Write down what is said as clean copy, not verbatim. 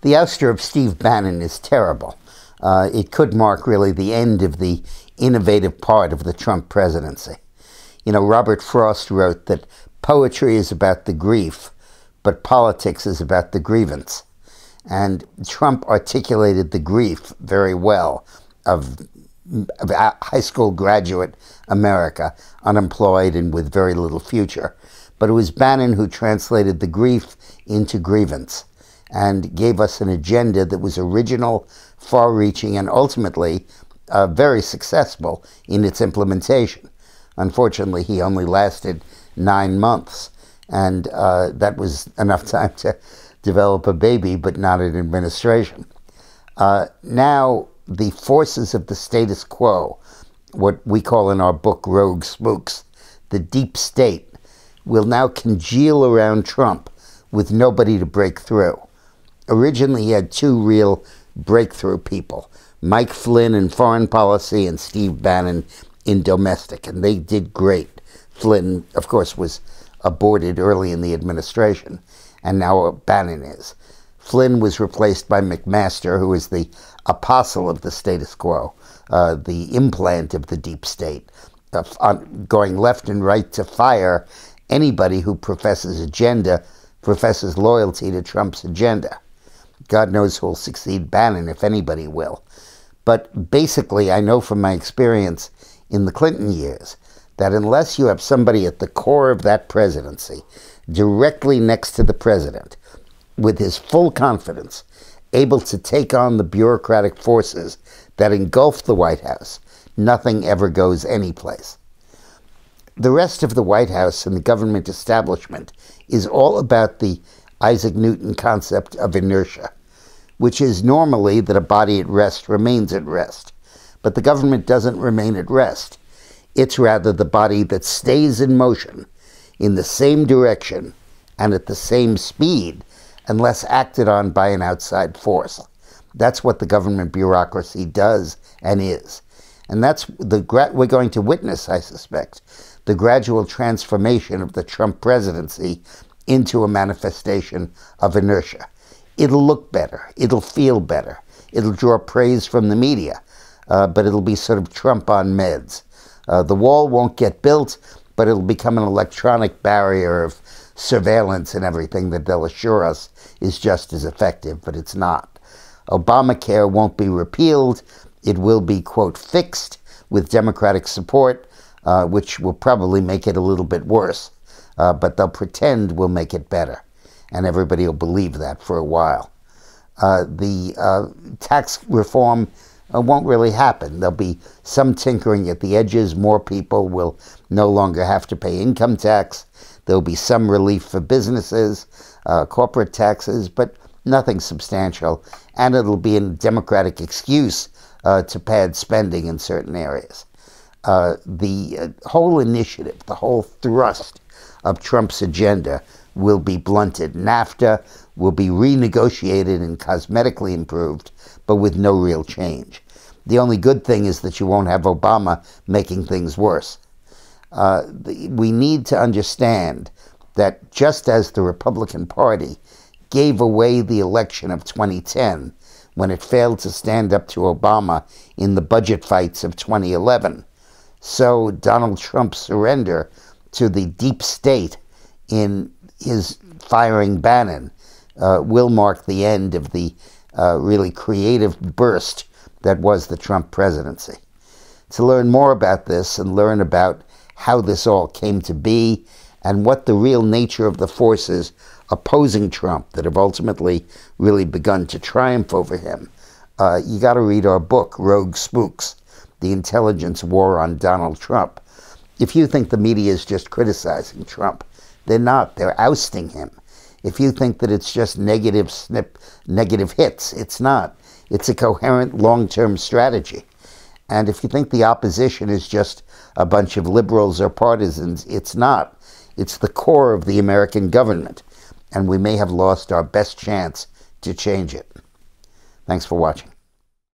The ouster of Steve Bannon is terrible. It could mark really the end of the innovative part of the Trump presidency. You know, Robert Frost wrote that poetry is about the grief, but politics is about the grievance. And Trump articulated the grief very well of high school graduate America, unemployed and with very little future. But it was Bannon who translated the grief into grievance and gave us an agenda that was original, far-reaching, and ultimately very successful in its implementation. Unfortunately, he only lasted 9 months, and that was enough time to develop a baby, but not an administration. Now, the forces of the status quo, what we call in our book rogue spooks, the deep state, will now congeal around Trump with nobody to break through. Originally, he had two real breakthrough people, Mike Flynn in foreign policy and Steve Bannon in domestic, and they did great. Flynn, of course, was aborted early in the administration, and now Bannon is. Flynn was replaced by McMaster, who is the apostle of the status quo, the implant of the deep state, going left and right to fire anybody who professes loyalty to Trump's agenda. God knows who'll succeed Bannon, if anybody will. But basically, I know from my experience in the Clinton years that unless you have somebody at the core of that presidency, directly next to the president, with his full confidence, able to take on the bureaucratic forces that engulf the White House, nothing ever goes anyplace. The rest of the White House and the government establishment is all about the Isaac Newton concept of inertia, which is normally that a body at rest remains at rest. But the government doesn't remain at rest. It's rather the body that stays in motion in the same direction and at the same speed unless acted on by an outside force. That's what the government bureaucracy does and is. And that's we're going to witness, I suspect, the gradual transformation of the Trump presidency into a manifestation of inertia. It'll look better. It'll feel better. It'll draw praise from the media, but it'll be sort of Trump on meds. The wall won't get built, but it'll become an electronic barrier of surveillance and everything that they'll assure us is just as effective, but it's not. Obamacare won't be repealed. It will be, quote, fixed with Democratic support, which will probably make it a little bit worse. But they'll pretend we'll make it better. And everybody will believe that for a while. The tax reform won't really happen. There'll be some tinkering at the edges. More people will no longer have to pay income tax. There'll be some relief for businesses, corporate taxes, but nothing substantial. And it'll be a Democratic excuse to pad spending in certain areas. The whole initiative, the whole thrust of Trump's agenda will be blunted. NAFTA will be renegotiated and cosmetically improved, but with no real change. The only good thing is that you won't have Obama making things worse. We need to understand that just as the Republican Party gave away the election of 2010 when it failed to stand up to Obama in the budget fights of 2011, so Donald Trump's surrender to the deep state in his firing Bannon will mark the end of the really creative burst that was the Trump presidency. To learn more about this and learn about how this all came to be and what the real nature of the forces opposing Trump that have ultimately really begun to triumph over him, you got to read our book, Rogue Spooks, The Intelligence War on Donald Trump. If you think the media is just criticizing Trump, they're not. They're ousting him. If you think that it's just negative hits, it's not. It's a coherent long-term strategy. And if you think the opposition is just a bunch of liberals or partisans, it's not. It's the core of the American government. And we may have lost our best chance to change it. Thanks for watching.